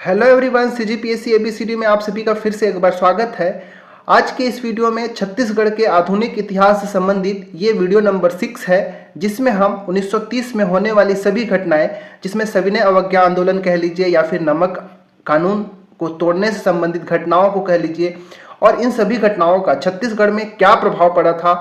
Hello everyone, CGPSC ABCD में आप सभी का फिर से एक बार स्वागत है। आज के इस वीडियो में छत्तीसगढ़ के आधुनिक इतिहास से संबंधित ये वीडियो नंबर 6 है, जिसमें हम 1930 में होने वाली सभी घटनाएं, जिसमें सविनय अवज्ञा आंदोलन कह लीजिए या फिर नमक कानून को तोड़ने से संबंधित घटनाओं को कह लीजिए, और इन सभी घटनाओं का छत्तीसगढ़ में क्या प्रभाव पड़ा था,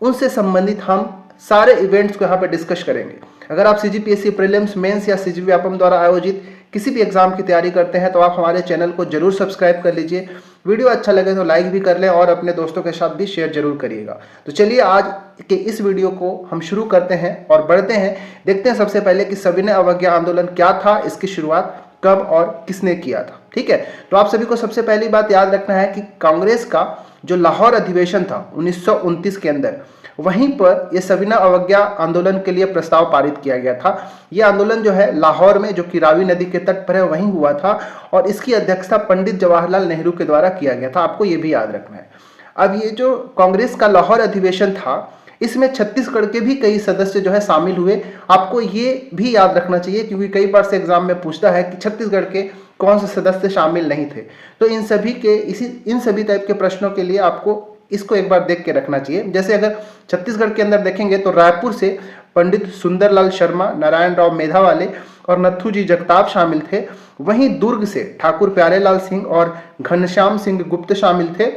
उनसे संबंधित हम सारे इवेंट्स को यहाँ पर डिस्कस करेंगे। अगर आप सीजीपीएससी प्रीलिम्स, मेंस या सीजी व्यापम द्वारा आयोजित किसी भी एग्जाम की तैयारी करते हैं तो आप हमारे चैनल को जरूर सब्सक्राइब कर लीजिए। वीडियो अच्छा लगे तो लाइक भी कर लें और अपने दोस्तों के साथ भी शेयर जरूर करिएगा। तो चलिए आज के इस वीडियो को हम शुरू करते हैं और बढ़ते हैं। देखते हैं सबसे पहले कि सविनय अवज्ञा आंदोलन क्या था, इसकी शुरुआत कब और किसने किया था। ठीक है, तो आप सभी को सबसे पहली बात याद रखना है कि कांग्रेस का जो लाहौर अधिवेशन था 1929 के अंदर, वहीं पर यह सविनय अवज्ञा आंदोलन के लिए प्रस्ताव पारित किया गया था। यह आंदोलन जो है लाहौर में, जो कि रावी नदी के तट पर है, वहीं हुआ था और इसकी अध्यक्षता पंडित जवाहरलाल नेहरू के द्वारा किया गया था। आपको यह भी याद रखना है। अब ये जो कांग्रेस का लाहौर अधिवेशन था, इसमें छत्तीसगढ़ के भी कई सदस्य जो है शामिल हुए। आपको ये भी याद रखना चाहिए क्योंकि कई बार से एग्जाम में पूछता है कि छत्तीसगढ़ के कौन से सदस्य शामिल नहीं थे। तो इन सभी टाइप के प्रश्नों के लिए आपको इसको एक बार देख के रखना चाहिए। जैसे अगर छत्तीसगढ़ के अंदर देखेंगे तो रायपुर से पंडित सुंदरलाल शर्मा, नारायण राव मेधावाले और नथुजी जगताप शामिल थे। वहीं दुर्ग से ठाकुर प्यारेलाल सिंह और घनश्याम सिंह गुप्त शामिल थे।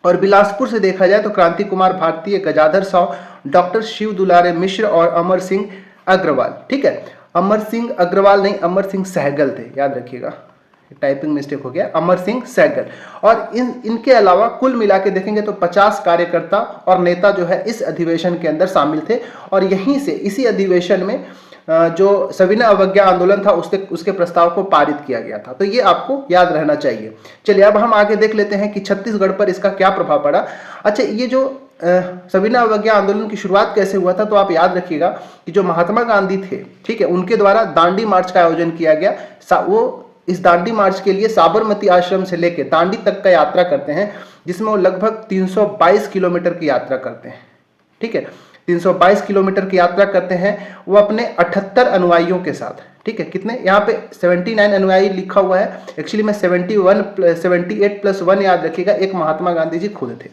और बिलासपुर से देखा जाए तो क्रांति कुमार भारतीय, गजाधर साव, डॉक्टर शिव दुलारे मिश्र और अमर सिंह अग्रवाल। ठीक है, अमर सिंह अग्रवाल नहीं, अमर सिंह सहगल थे, याद रखिएगा, टाइपिंग मिस्टेक हो गया, अमर सिंह सहगल। और इनके अलावा कुल मिला के देखेंगे तो 50 कार्यकर्ता और नेता जो है इस अधिवेशन के अंदर शामिल थे। और यहीं से इसी अधिवेशन में जो सविनय अवज्ञा आंदोलन था उसके प्रस्ताव को पारित किया गया था। तो ये आपको याद रहना चाहिए। चलिए अब हम आगे देख लेते हैं कि छत्तीसगढ़ पर इसका क्या प्रभाव पड़ा। अच्छा, ये जो सविनय अवज्ञा आंदोलन की शुरुआत कैसे हुआ था, तो आप याद रखिएगा कि जो महात्मा गांधी थे, ठीक है, उनके द्वारा दांडी मार्च का आयोजन किया गया। वो इस दांडी मार्च के लिए साबरमती आश्रम से लेकर दांडी तक का यात्रा करते हैं, जिसमें वो लगभग 322 किलोमीटर की यात्रा करते हैं। ठीक है, 322 किलोमीटर की यात्रा करते हैं वो अपने 78 अनुयायियों के साथ। ठीक है, कितने यहाँ पे 79 अनुयायी लिखा हुआ है, एक्चुअली में 78 प्लस 1 याद रखिएगा, एक महात्मा गांधी जी खुद थे।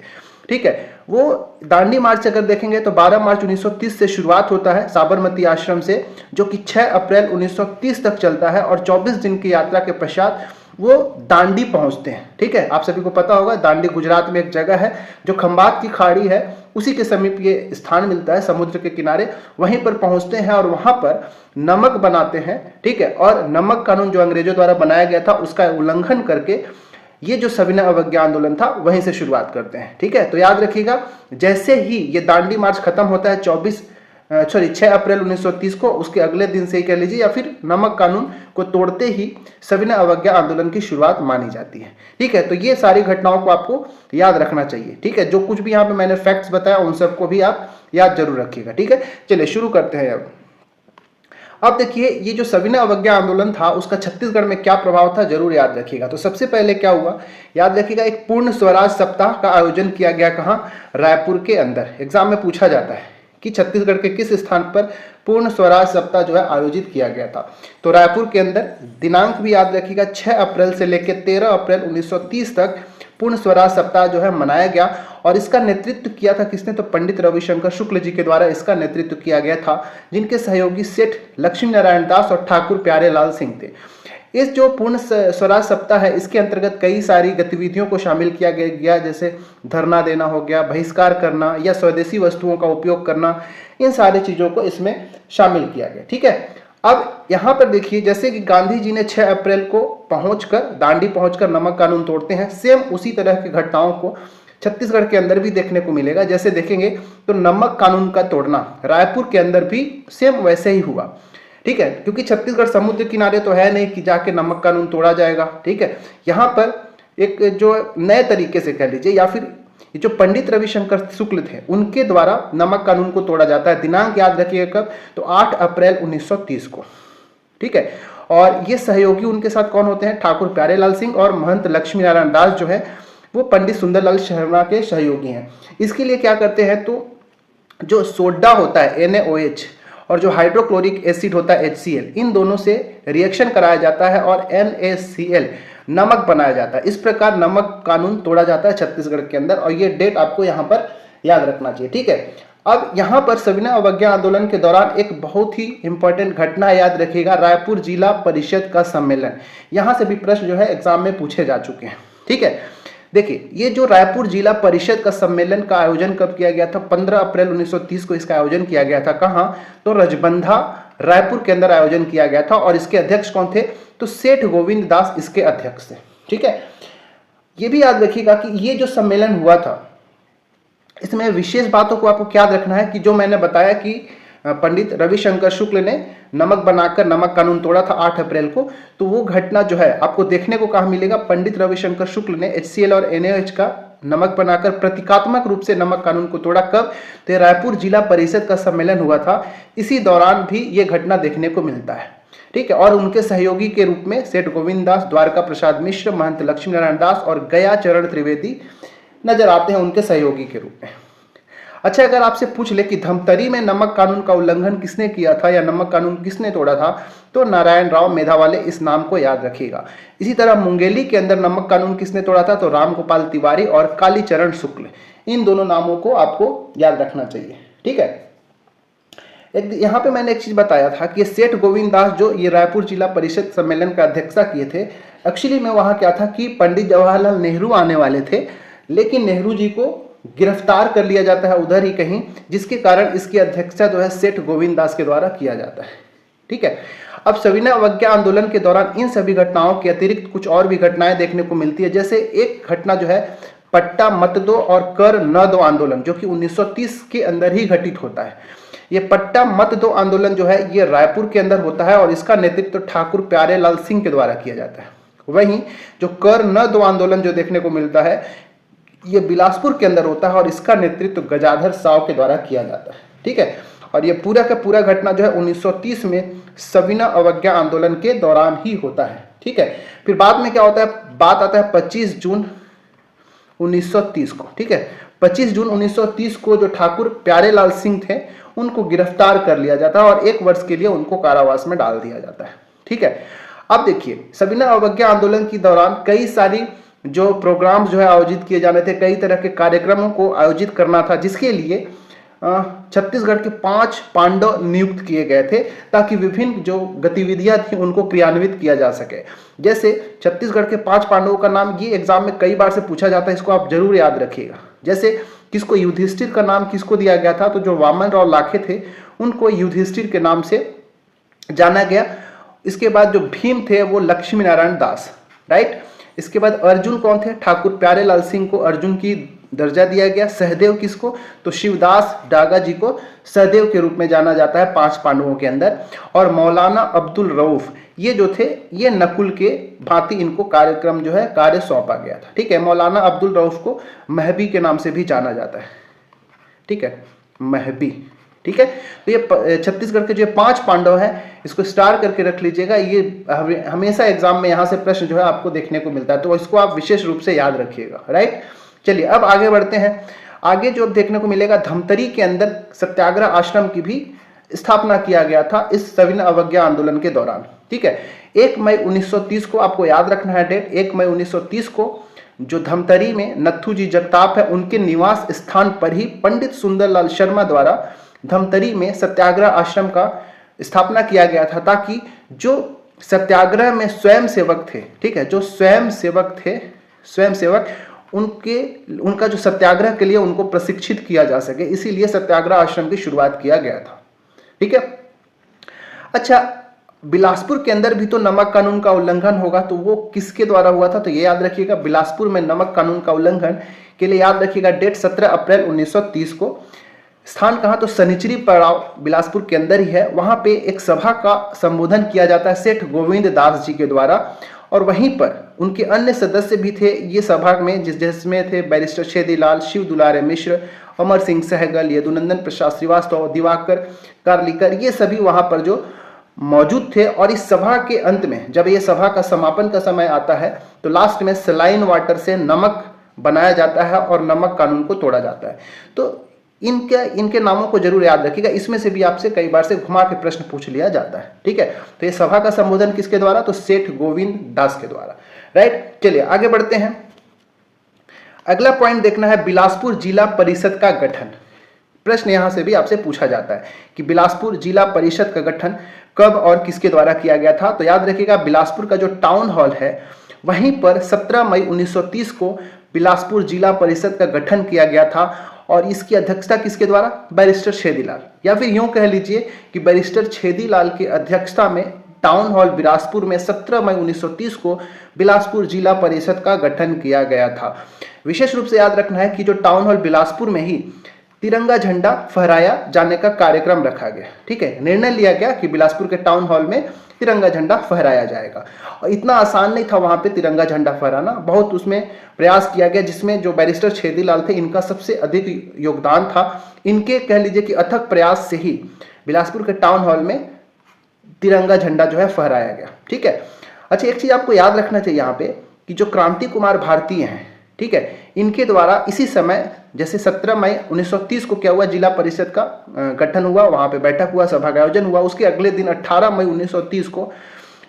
ठीक है, वो दांडी मार्च अगर देखेंगे तो 12 मार्च 1930 से शुरुआत होता है साबरमती आश्रम से, जो कि 6 अप्रैल 1930 तक चलता है और 24 दिन की यात्रा के पश्चात वो दांडी पहुंचते हैं। ठीक है, आप सभी को पता होगा दांडी गुजरात में एक जगह है जो खंबात की खाड़ी है, उसी के समीप ये स्थान मिलता है समुद्र के किनारे। वहीं पर पहुंचते हैं और वहां पर नमक बनाते हैं। ठीक है, और नमक कानून जो अंग्रेजों द्वारा बनाया गया था उसका उल्लंघन करके ये जो सविनय अवज्ञा आंदोलन था वहीं से शुरुआत करते हैं। ठीक है, तो याद रखिएगा, जैसे ही ये दांडी मार्च खत्म होता है 6 अप्रैल 1930 को, उसके अगले दिन से ही कह लीजिए या फिर नमक कानून को तोड़ते ही सविनय अवज्ञा आंदोलन की शुरुआत मानी जाती है। ठीक है, तो ये सारी घटनाओं को आपको याद रखना चाहिए। ठीक है, जो कुछ भी यहाँ पे मैंने फैक्ट्स बताया उन सबको भी आप याद जरूर रखिएगा। ठीक है, चलिए शुरू करते हैं। अब देखिए, ये जो सविनय अवज्ञा आंदोलन था उसका छत्तीसगढ़ में क्या प्रभाव था, जरूर याद रखिएगा। तो सबसे पहले क्या हुआ, याद रखिएगा, एक पूर्ण स्वराज सप्ताह का आयोजन किया गया। कहाँ? रायपुर के अंदर। एग्जाम में पूछा जाता है कि छत्तीसगढ़ के किस स्थान पर पूर्ण स्वराज सप्ताह जो है आयोजित किया गया था। तो रायपुर के अंदर। दिनांक भी याद रखिएगा, 6 अप्रैल से लेकर 13 अप्रैल 1930 तक पूर्ण स्वराज सप्ताह जो है मनाया गया। और इसका नेतृत्व किया था किसने, तो पंडित रविशंकर शुक्ल जी के द्वारा इसका नेतृत्व किया गया था, जिनके सहयोगी सेठ लक्ष्मी नारायण दास और ठाकुर प्यारेलाल सिंह थे। इस जो पूर्ण स्वराज सप्ताह है, इसके अंतर्गत कई सारी गतिविधियों को शामिल किया गया, जैसे धरना देना हो गया, बहिष्कार करना या स्वदेशी वस्तुओं का उपयोग करना, इन सारी चीजों को इसमें शामिल किया गया। ठीक है, अब यहाँ पर देखिए, जैसे कि गांधी जी ने 6 अप्रैल को दांडी पहुंचकर नमक कानून तोड़ते हैं, सेम उसी तरह की घटनाओं को छत्तीसगढ़ के अंदर भी देखने को मिलेगा। जैसे देखेंगे तो नमक कानून का तोड़ना रायपुर के अंदर भी सेम वैसे ही हुआ। ठीक है, क्योंकि छत्तीसगढ़ समुद्र किनारे तो है नहीं कि जाके नमक कानून तोड़ा जाएगा। ठीक है, यहाँ पर एक जो नए तरीके से कह लीजिए या फिर जो पंडित रविशंकर शुक्ल थे उनके द्वारा नमक कानून को तोड़ा जाता है। दिनांक याद रखिएगा कब, तो 8 अप्रैल 1930 को। ठीक है, और ये सहयोगी उनके साथ कौन होते हैं, ठाकुर प्यारेलाल सिंह और महंत लक्ष्मी नारायण दास जो है वो पंडित सुंदरलाल शर्मा के सहयोगी हैं। इसके लिए क्या करते हैं, तो जो सोडा होता है NaOH और जो हाइड्रोक्लोरिक एसिड होता है HCl, इन दोनों से रिएक्शन कराया जाता है और NaCl नमक बनाया जाता है। इस प्रकार नमक कानून तोड़ा जाता है छत्तीसगढ़ के अंदर, और ये डेट आपको यहाँ पर याद रखना चाहिए, ठीक है। अब यहाँ पर सविनय अवज्ञा आंदोलन के दौरान एक बहुत ही इंपॉर्टेंट घटना याद रखिएगा, रायपुर जिला परिषद का सम्मेलन। यहाँ से भी प्रश्न जो है एग्जाम में पूछे जा चुके हैं, ठीक है। देखिए, ये जो रायपुर जिला परिषद का सम्मेलन का आयोजन कब किया गया था? 15 अप्रैल 1930 को इसका आयोजन किया गया था। कहाँ? तो रजबंधा रायपुर के अंदर आयोजन किया गया था, और इसके अध्यक्ष कौन थे? तो सेठ गोविंद दास इसके अध्यक्ष थे, ठीक है। ये भी याद रखिएगा कि ये जो सम्मेलन हुआ था, इसमें विशेष बातों को आपको क्या याद रखना है कि जो मैंने बताया कि पंडित रविशंकर शुक्ल ने नमक बनाकर नमक कानून तोड़ा था 8 अप्रैल को, तो वो घटना जो है आपको देखने को कहाँ मिलेगा? पंडित रविशंकर शुक्ल ने HCl और NaOH का नमक बनाकर प्रतीकात्मक रूप से नमक कानून को तोड़ा। कब? तो रायपुर जिला परिषद का सम्मेलन हुआ था, इसी दौरान भी ये घटना देखने को मिलता है, ठीक है। और उनके सहयोगी के रूप में सेठ गोविंद दास, द्वारका प्रसाद मिश्र, महंत लक्ष्मी नारायण दास और गया चरण त्रिवेदी नजर आते हैं उनके सहयोगी के रूप में। अच्छा, अगर आपसे पूछ ले कि धमतरी में नमक कानून का उल्लंघन किसने किया था या नमक कानून किसने तोड़ा था, तो नारायण राव मेधावाले, इस नाम को याद रखिएगा। इसी तरह मुंगेली के अंदर नमक कानून किसने तोड़ा था? तो राम गोपाल तिवारी और कालीचरण शुक्ल, इन दोनों नामों को आपको याद रखना चाहिए, ठीक है। यहाँ पे मैंने एक चीज बताया था कि सेठ गोविंद दास जो ये रायपुर जिला परिषद सम्मेलन का अध्यक्षता किए थे, एक्चुअली में वहाँ क्या था कि पंडित जवाहरलाल नेहरू आने वाले थे, लेकिन नेहरू जी को गिरफ्तार कर लिया जाता है उधर ही कहीं, जिसके कारण इसकी अध्यक्षता जो है सेठ गोविंद दास के द्वारा किया जाता है, ठीक है। अब सविनय अवज्ञा आंदोलन के दौरान इन सभी घटनाओं के अतिरिक्त कुछ और भी घटनाएं देखने को मिलती है। जैसे एक घटना जो है पट्टा मत दो और कर न दो आंदोलन, जो कि 1930 के अंदर ही घटित होता है। ये पट्टा मत दो आंदोलन जो है ये रायपुर के अंदर होता है और इसका नेतृत्व ठाकुर प्यारे लाल सिंह के द्वारा किया जाता है। वहीं जो कर न दो आंदोलन जो देखने को मिलता है ये बिलासपुर के अंदर होता है और इसका नेतृत्व गजाधर साव के द्वारा किया जाता है, ठीक है। और ये पूरा का पूरा घटना जो है 1930 में सविनय अवज्ञा आंदोलन के दौरान ही होता है, ठीक है। फिर बाद में क्या होता है? बात आता है 25 जून 1930 को, ठीक है। 25 जून 1930 को जो ठाकुर प्यारे लाल सिंह थे उनको गिरफ्तार कर लिया जाता है और 1 वर्ष के लिए उनको कारावास में डाल दिया जाता है, ठीक है। अब देखिए, सविनय अवज्ञा आंदोलन के दौरान कई सारी जो प्रोग्राम्स जो है आयोजित किए जाने थे, कई तरह के कार्यक्रमों को आयोजित करना था, जिसके लिए छत्तीसगढ़ के 5 पांडव नियुक्त किए गए थे ताकि विभिन्न जो गतिविधियां थी उनको क्रियान्वित किया जा सके। जैसे छत्तीसगढ़ के 5 पांडवों का नाम ये एग्जाम में कई बार से पूछा जाता है, इसको आप जरूर याद रखिएगा। जैसे किसको युधिष्ठिर का नाम किसको दिया गया था? तो जो वामन राव लाखे थे उनको युधिष्ठिर के नाम से जाना गया। इसके बाद जो भीम थे वो लक्ष्मी नारायण दास, राइट। इसके बाद अर्जुन कौन थे? ठाकुर प्यारे लाल सिंह को अर्जुन की दर्जा दिया गया। सहदेव किसको? तो शिवदास डागा जी को सहदेव के रूप में जाना जाता है 5 पांडवों के अंदर। और मौलाना अब्दुल रऊफ ये जो थे ये नकुल के भांति इनको कार्यक्रम जो है कार्य सौंपा गया था, ठीक है। मौलाना अब्दुल रऊफ को महबी के नाम से भी जाना जाता है, ठीक है, महबी, ठीक है। तो ये छत्तीसगढ़ के जो 5 पांडव हैं इसको स्टार करके रख लीजिएगा, ये हमेशा एग्जाम में यहाँ से प्रश्न जो है आपको देखने को मिलता है, तो इसको आप विशेष रूप से याद रखिएगा, राइट। चलिए अब आगे बढ़ते हैं। आगे जो देखने को मिलेगा, धमतरी के अंदर सत्याग्रह आश्रम की भी स्थापना किया गया था इस सविनय अवज्ञा आंदोलन के दौरान, ठीक है। 1 मई 1930 को आपको याद रखना है डेट। 1 मई 1930 को जो धमतरी में नत्थू जी जगताप है उनके निवास स्थान पर ही पंडित सुंदरलाल शर्मा द्वारा धमतरी में सत्याग्रह आश्रम का स्थापना किया गया था, ताकि जो सत्याग्रह में स्वयंसेवक थे, ठीक है, जो स्वयंसेवक थे, स्वयंसेवक उनका जो सत्याग्रह के लिए उनको प्रशिक्षित किया जा सके, इसीलिए सत्याग्रह आश्रम की शुरुआत किया गया था, ठीक है। अच्छा, बिलासपुर के अंदर भी तो नमक कानून का उल्लंघन होगा, तो वो किसके द्वारा हुआ था? तो ये याद रखिएगा, बिलासपुर में नमक कानून का उल्लंघन के लिए याद रखिएगा डेट 17 अप्रैल 1930 को। स्थान कहाँ? तो सनिचरी पड़ाव बिलासपुर के अंदर ही है। वहां पे एक सभा का संबोधन किया जाता है सेठ गोविंद दास जी के द्वारा, और वहीं पर उनके अन्य सदस्य भी थे ये सभा में, जिसमें थे बैरिस्टर छेदीलाल, शिव दुलारे मिश्र, अमर सिंह सहगल, यदुनंदन प्रसाद श्रीवास्तव, दिवाकर कार्लिकर, ये सभी वहां पर जो मौजूद थे। और इस सभा के अंत में जब ये सभा का समापन का समय आता है तो लास्ट में सलाइन वाटर से नमक बनाया जाता है और नमक कानून को तोड़ा जाता है। तो इनके नामों को जरूर याद रखिएगा। इसमें से भी आपसे कई बार से घुमा के प्रश्न पूछ लिया जाता है। ठीक है, तो ये सभा का संबोधन किसके द्वारा? तो सेठ गोविंद दास के द्वारा। राइट, चलिए आगे बढ़ते हैं। अगला पॉइंट देखना है बिलासपुर जिला परिषद का गठन। प्रश्न यहां से भी आपसे पूछा जाता है कि बिलासपुर जिला परिषद का गठन कब और किसके द्वारा किया गया था। तो याद रखिएगा, बिलासपुर का जो टाउन हॉल है वहीं पर 17 मई 1930 को बिलासपुर जिला परिषद का गठन किया गया था और इसकी अध्यक्षता किसके द्वारा? बैरिस्टर छेदीलाल, या फिर यूं कह लीजिए कि बैरिस्टर छेदीलाल की अध्यक्षता में टाउन हॉल बिलासपुर में 17 मई 1930 को बिलासपुर जिला परिषद का गठन किया गया था। विशेष रूप से याद रखना है कि जो टाउन हॉल बिलासपुर में ही तिरंगा झंडा फहराया जाने का कार्यक्रम रखा गया। ठीक है, निर्णय लिया गया कि बिलासपुर के टाउन हॉल में तिरंगा झंडा फहराया जाएगा। और इतना आसान नहीं था वहां पे तिरंगा झंडा फहराना, बहुत उसमें प्रयास किया गया, जिसमें जो बैरिस्टर छेदीलाल थे इनका सबसे अधिक योगदान था। इनके कह लीजिए कि अथक प्रयास से ही बिलासपुर के टाउन हॉल में तिरंगा झंडा जो है फहराया गया। ठीक है, अच्छा एक चीज आपको याद रखना चाहिए यहाँ पे कि जो क्रांति कुमार भारतीय हैं, ठीक है, इनके द्वारा इसी समय जैसे 17 मई 1930 को क्या हुआ, जिला परिषद का गठन हुआ, वहां पे बैठक हुआ, सभा का आयोजन हुआ। उसके अगले दिन 18 मई 1930 को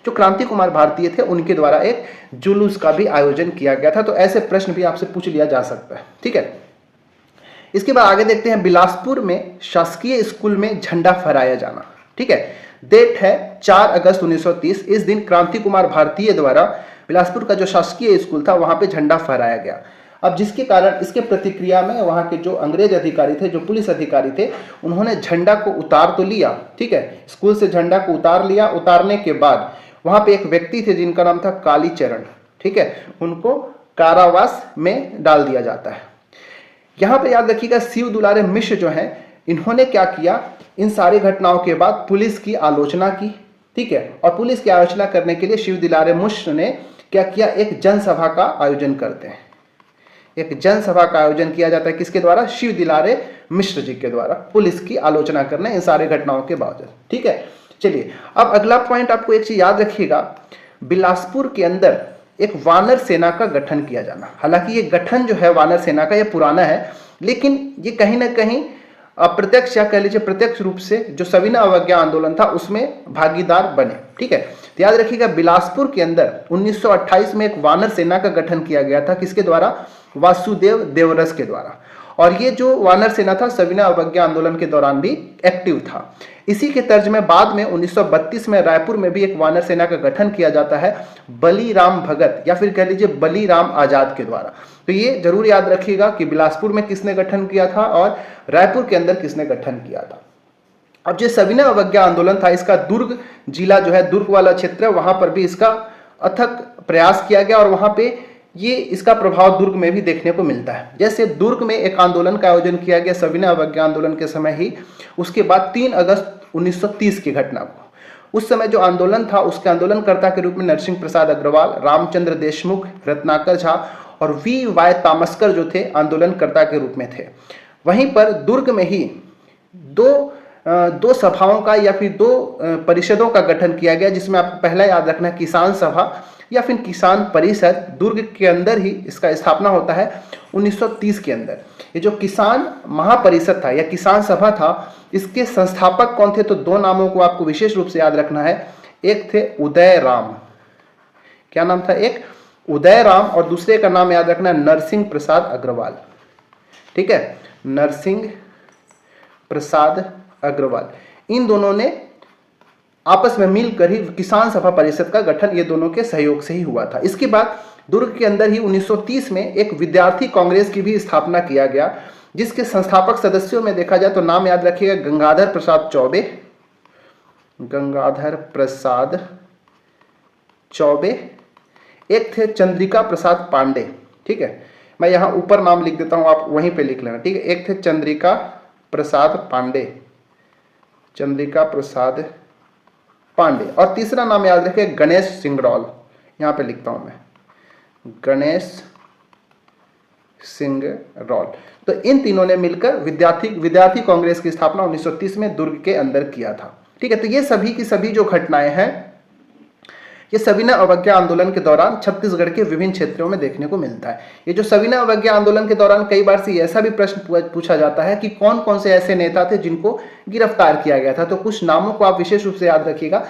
जो क्रांति कुमार भारतीय थे उनके द्वारा एक जुलूस का भी आयोजन किया गया था। तो ऐसे प्रश्न भी आपसे पूछ लिया जा सकता है। ठीक है, इसके बाद आगे देखते हैं बिलासपुर में शासकीय स्कूल में झंडा फहराया जाना। ठीक है, डेट है 4 अगस्त 1930। इस दिन क्रांति कुमार भारतीय द्वारा बिलासपुर का जो शासकीय स्कूल था वहां पे झंडा फहराया गया। अब जिसके कारण इसके प्रतिक्रिया में वहां के जो अंग्रेज अधिकारी थे, जो पुलिस अधिकारी थे, उन्होंने झंडा को उतार तो लिया। ठीक है, स्कूल से झंडा को उतार लिया। उतारने के बाद वहां पे एक व्यक्ति थे जिनका नाम था कालीचरण। ठीक है, उनको कारावास में डाल दिया जाता है। यहां पे याद रखिएगा शिव दुलारे मिश्र जो हैं, इन्होंने क्या किया, इन सारी घटनाओं के बाद पुलिस की आलोचना की। ठीक है, और पुलिस की आलोचना करने के लिए शिव दुलारे मिश्र ने क्या किया, एक जनसभा का आयोजन करते हैं। एक जनसभा का आयोजन किया जाता है किसके द्वारा? शिव दुलारे मिश्र जी के द्वारा, पुलिस की आलोचना करने इन सारी घटनाओं के बावजूद। ठीक है, चलिए अब अगला पॉइंट आपको एक चीज याद रखिएगा, बिलासपुर के अंदर एक वानर सेना का गठन किया जाना। हालांकि ये गठन जो है वानर सेना का, ये पुराना है, लेकिन ये कहीं ना कहीं अप्रत्यक्ष या कह लीजिए प्रत्यक्ष रूप से जो सविनय अवज्ञा आंदोलन था उसमें भागीदार बने। ठीक है, तो याद रखिएगा बिलासपुर के अंदर 1928 में एक वानर सेना का गठन किया गया था। किसके द्वारा? वासुदेव देवरस के द्वारा। और ये जो वानर सेना था सविनय अवज्ञा आंदोलन के दौरान भी एक्टिव था। इसी के तर्ज में बाद में 1932 में रायपुर में भी एक वानर सेना का गठन किया जाता है बलीराम भगत या फिर कह लीजिए बलीराम आजाद के द्वारा। तो ये जरूर याद रखिएगा कि बिलासपुर में किसने गठन किया था और रायपुर के अंदर किसने गठन किया था। अब जो सविनय अवज्ञा आंदोलन था, इसका दुर्ग जिला जो है, दुर्ग वाला क्षेत्र है, वहां पर भी इसका अथक प्रयास किया गया और वहां पे ये इसका प्रभाव दुर्ग में भी देखने को मिलता है। जैसे दुर्ग में एक आंदोलन का आयोजन किया गया सविनय अवज्ञा आंदोलन के समय ही, उसके बाद 3 अगस्त 1930 की घटना को, उस समय जो आंदोलन था उसके आंदोलनकर्ता के रूप में नरसिंह प्रसाद अग्रवाल, रामचंद्र देशमुख, रत्नाकर झा और वी.वाई. तामस्कर जो थे आंदोलनकर्ता के रूप में थे। वहीं पर दुर्ग में ही दो सभाओं का या फिर 2 परिषदों का गठन किया गया, जिसमें आपको पहला याद रखना किसान सभा या फिर किसान परिषद। दुर्ग के अंदर ही इसका स्थापना होता है 1930 के अंदर। ये जो किसान महापरिषद था या किसान सभा था, इसके संस्थापक कौन थे? तो 2 नामों को आपको विशेष रूप से याद रखना है। एक थे उदय राम, क्या नाम था? एक उदय राम, और दूसरे का नाम याद रखना है नरसिंह प्रसाद अग्रवाल। ठीक है, नरसिंह प्रसाद अग्रवाल। इन दोनों ने आपस में मिलकर ही किसान सभा परिषद का गठन ये दोनों के सहयोग से ही हुआ था। इसके बाद दुर्ग के अंदर ही 1930 में एक विद्यार्थी कांग्रेस की भी स्थापना किया गया, जिसके संस्थापक सदस्यों में देखा जाए तो नाम याद रखिएगा गंगाधर प्रसाद चौबे, गंगाधर प्रसाद चौबे, एक थे चंद्रिका प्रसाद पांडे। ठीक है, मैं यहाँ ऊपर नाम लिख देता हूँ, आप वहीं पे लिख लेना। ठीक है, एक थे चंद्रिका प्रसाद पांडे, चंद्रिका प्रसाद पांडे, और तीसरा नाम याद रखिए गणेश सिंगरौल, यहाँ पे लिखता हूं मैं गणेश सिंगरौल। तो इन तीनों ने मिलकर विद्यार्थी कांग्रेस की स्थापना 1930 में दुर्ग के अंदर किया था। ठीक है, तो ये सभी की सभी जो घटनाएं हैं ये सविनय अवज्ञा आंदोलन के दौरान छत्तीसगढ़ के विभिन्न क्षेत्रों में देखने को मिलता है। ये जो सविनय अवज्ञा आंदोलन के दौरान कई बार से ऐसा भी प्रश्न पूछा जाता है कि कौन कौन से ऐसे नेता थे जिनको गिरफ्तार किया गया था। तो कुछ नामों को आप विशेष रूप से याद रखिएगा,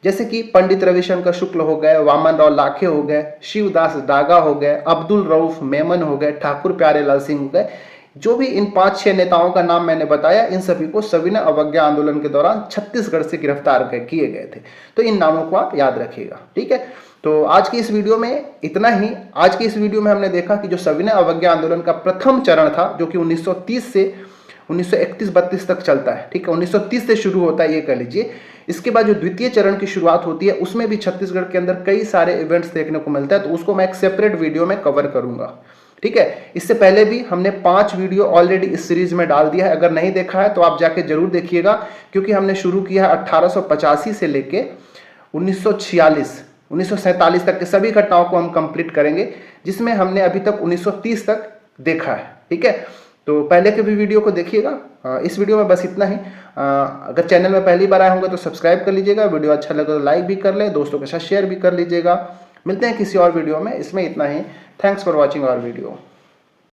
जैसे कि पंडित रविशंकर शुक्ल हो गए, वामन राव लाखे हो गए, शिवदास डागा हो गए, अब्दुल रऊफ मेमन हो गए, ठाकुर प्यारेलाल सिंह हो गए। जो भी इन 5-6 नेताओं का नाम मैंने बताया, इन सभी को सविनय अवज्ञा आंदोलन के दौरान छत्तीसगढ़ से गिरफ्तार किए गए थे। तो इन नामों को आप याद रखिएगा, ठीक है। तो आज की इस वीडियो में इतना ही। आज की इस वीडियो में हमने देखा कि जो सविनय अवज्ञा आंदोलन का प्रथम चरण था, जो कि 1930 से 1931-32 तक चलता है, ठीक है, 1930 से शुरू होता है, ये कह लीजिए। इसके बाद जो द्वितीय चरण की शुरुआत होती है, उसमें भी छत्तीसगढ़ के अंदर कई सारे इवेंट्स देखने को मिलता है, तो उसको मैं एक सेपरेट वीडियो में कवर करूंगा, ठीक है। इससे पहले भी हमने 5 वीडियो ऑलरेडी इस सीरीज में डाल दिया है। अगर नहीं देखा है तो आप जाके जरूर देखिएगा, क्योंकि हमने शुरू किया है 1885 से लेके 1947 तक के सभी घटनाओं को हम कंप्लीट करेंगे, जिसमें हमने अभी तक 1930 तक देखा है, ठीक है। तो पहले के भी वीडियो को देखिएगा। इस वीडियो में बस इतना ही। अगर चैनल में पहली बार आए होंगे तो सब्सक्राइब कर लीजिएगा, वीडियो अच्छा लगे तो लाइक भी कर लें, दोस्तों के साथ शेयर भी कर लीजिएगा। मिलते हैं किसी और वीडियो में, इसमें इतना ही। Thanks for watching our video.